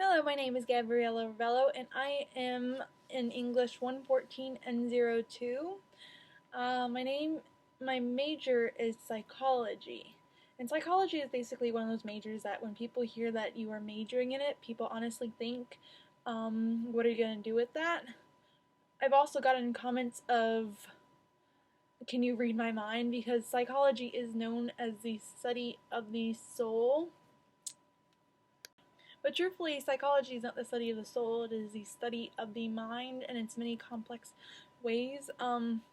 Hello, my name is Gabriella Ravello, and I am in English 114 N02. My major is psychology. And psychology is basically one of those majors that when people hear that you are majoring in it, people honestly think, what are you going to do with that? I've also gotten comments of, can you read my mind? Because psychology is known as the study of the soul. But truthfully, psychology is not the study of the soul, it is the study of the mind in its many complex ways.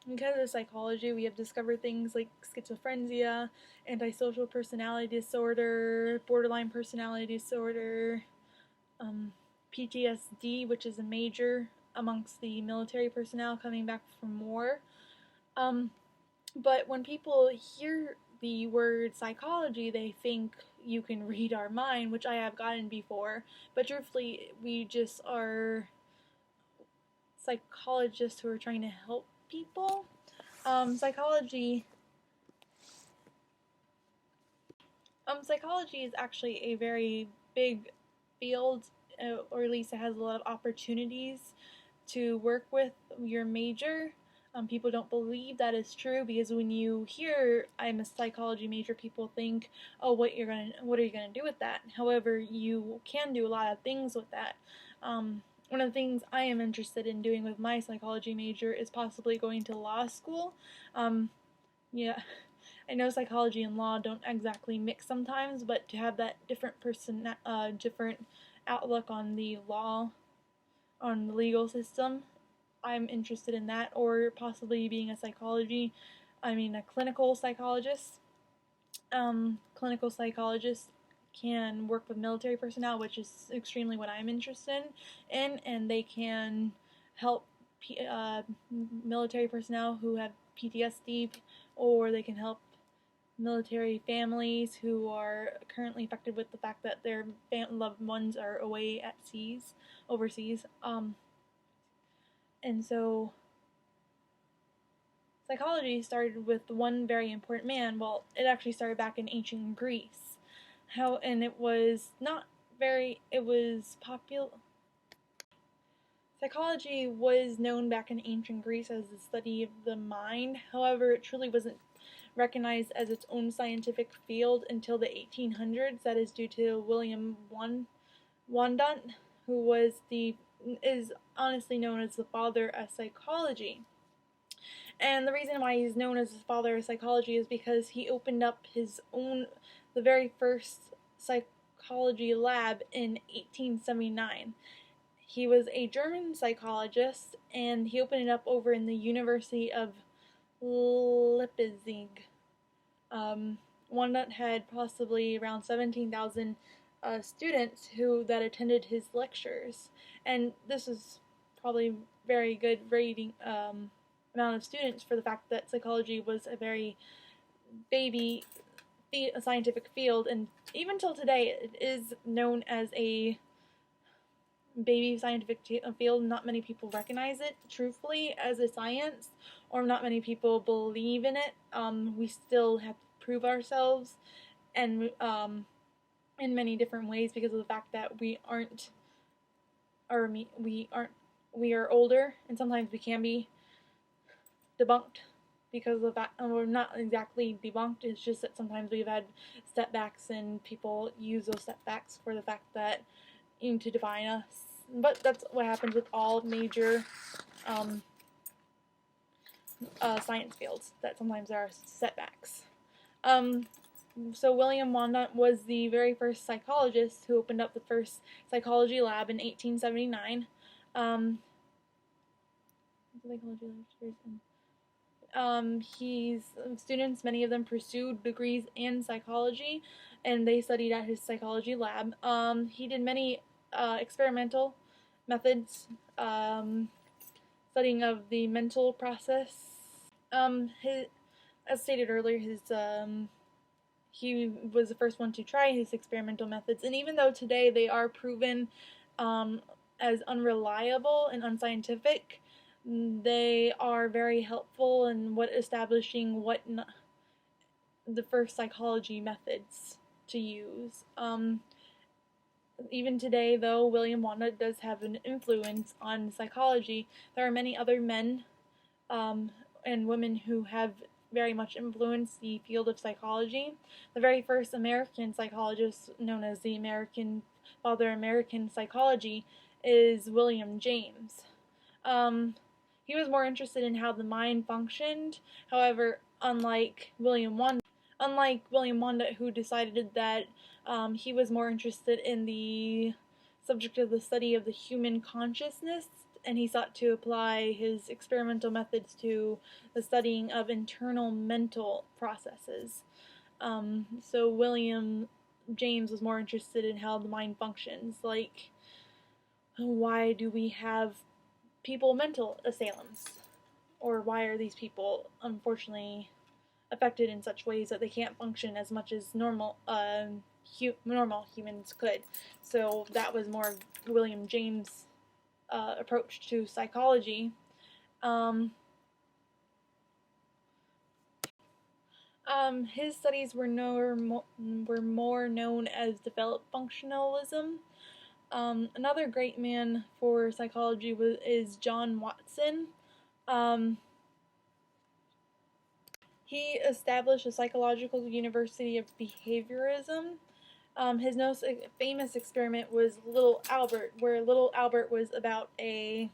Because of psychology, we have discovered things like schizophrenia, antisocial personality disorder, borderline personality disorder, PTSD, which is a major amongst the military personnel coming back from war. Um, but when people hear the word psychology, they think you can read our mind, which I have gotten before. But truthfully, we just are psychologists who are trying to help people. Psychology. Psychology is actually a very big field, or at least it has a lot of opportunities to work with your major. People don't believe that is true because when you hear I'm a psychology major, people think, oh, what are you gonna do with that? However, you can do a lot of things with that. One of the things I am interested in doing with my psychology major is possibly going to law school. Yeah, I know psychology and law don't exactly mix sometimes, but to have that different outlook on the law, on the legal system, I'm interested in that, or possibly being a clinical psychologist. Clinical psychologists can work with military personnel, which is extremely what I'm interested in, and they can help military personnel who have PTSD, or they can help military families who are currently affected with the fact that their loved ones are away at seas, overseas. And so psychology started with one very important man. Well, it actually started back in ancient Greece. And it was not very, it was popular. Psychology was known back in ancient Greece as the study of the mind. However, it truly wasn't recognized as its own scientific field until the 1800s. That is due to William Wandant, who is honestly known as the father of psychology. And the reason why he's known as the father of psychology is because he opened up the very first psychology lab in 1879. He was a German psychologist, and he opened it up over in the University of Leipzig. One that had possibly around 17,000 students that attended his lectures, and this is probably very good rating amount of students for the fact that psychology was a very baby scientific field, and even till today it is known as a baby scientific field. Not many people recognize it truthfully as a science, or not many people believe in it. We still have to prove ourselves, and in many different ways, because of the fact that we are older, and sometimes we can be debunked because of that. Or not exactly debunked, it's just that sometimes we've had setbacks and people use those setbacks for the fact that to define us. But that's what happens with all major science fields, that sometimes there are setbacks. So William Wandant was the very first psychologist who opened up the first psychology lab in 1879. He's students, many of them pursued degrees in psychology, and they studied at his psychology lab. He did many experimental methods, studying of the mental process. As stated earlier, he was the first one to try his experimental methods, and even though today they are proven as unreliable and unscientific, they are very helpful in establishing the first psychology methods to use. Even today, though William Wanda does have an influence on psychology, there are many other men um, and women who have very much influenced the field of psychology. The very first American psychologist, known as the Father American Psychology, is William James. Um, he was more interested in how the mind functioned. However, unlike William Wanda, who decided that he was more interested in the subject of the study of the human consciousness, and he sought to apply his experimental methods to the studying of internal mental processes. So William James was more interested in how the mind functions, like why do we have people mental asylums, or why are these people unfortunately affected in such ways that they can't function as much as normal humans could. So that was more William James' approach to psychology. Um, his studies were more known as developed functionalism. Another great man for psychology is John Watson. Um, he established the Psychological University of Behaviorism. His most famous experiment was Little Albert, where Little Albert was about a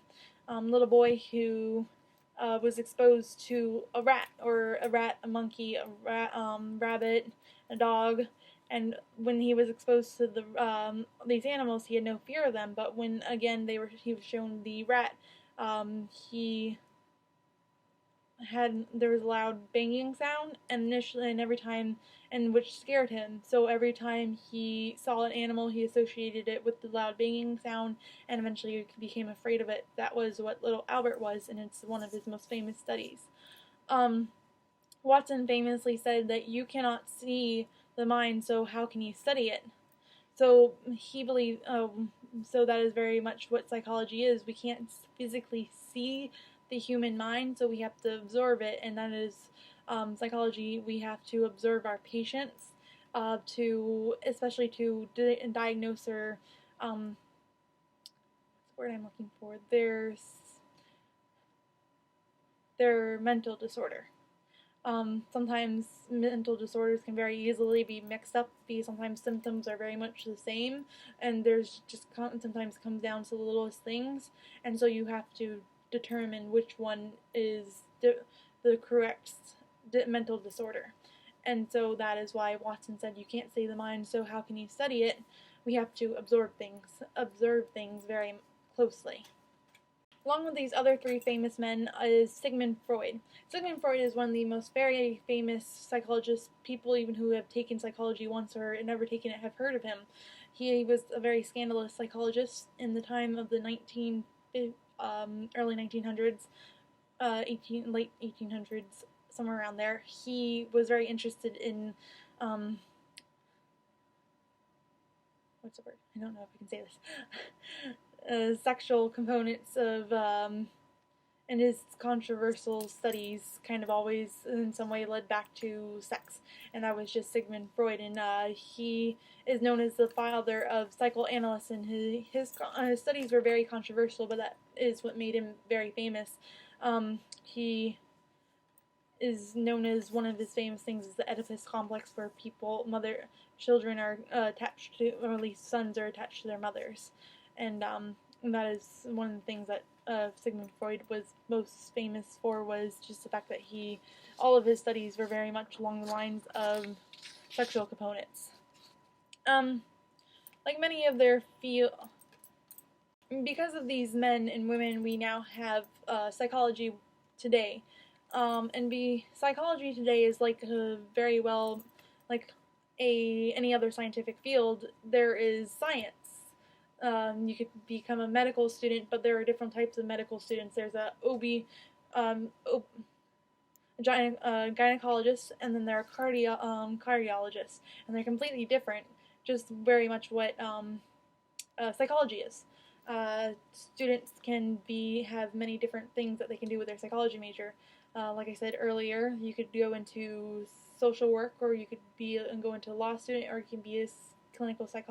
little boy who was exposed to a rat, a monkey, rabbit, a dog, and when he was exposed to these animals, he had no fear of them. But when again he was shown the rat, he there was a loud banging sound, and every time, and which scared him. So every time he saw an animal, he associated it with the loud banging sound, and eventually he became afraid of it. That was what Little Albert was, and it's one of his most famous studies. Um, Watson famously said that you cannot see the mind, so how can you study it? So he believed. So that is very much what psychology is. We can't physically see the human mind, so we have to absorb it, and that is psychology. We have to observe our patients, especially to diagnose or what's the word I'm looking for? Their mental disorder. Sometimes mental disorders can very easily be mixed up because sometimes symptoms are very much the same, and there's just sometimes comes down to the littlest things, and so you have to determine which one is the correct mental disorder. And so that is why Watson said you can't see the mind, so how can you study it? We have to observe things very closely. Along with these other three famous men is Sigmund Freud. Sigmund Freud is one of the most very famous psychologists. People even who have taken psychology once or never taken it have heard of him. He was a very scandalous psychologist in the time of the early 1900s, late 1800s, somewhere around there. He was very interested in what's the word? I don't know if I can say this. Sexual components of and his controversial studies kind of always in some way led back to sex, and that was just Sigmund Freud, and he is known as the father of psychoanalysis, and his studies were very controversial, but that is what made him very famous. He is known as one of his famous things is the Oedipus complex, where children are attached to, or at least sons are attached to their mothers, and that is one of the things that Sigmund Freud was most famous for, was just the fact that all of his studies were very much along the lines of sexual components. Like many of their because of these men and women, we now have psychology today. Psychology today is like very well, like any other scientific field. There is science. You could become a medical student, but there are different types of medical students. There's a gynecologist, and then there are cardiologists, and they're completely different. Just very much what psychology is. Students can have many different things that they can do with their psychology major. Like I said earlier, you could go into social work, or you could go into law student, or you can be a clinical psychologist.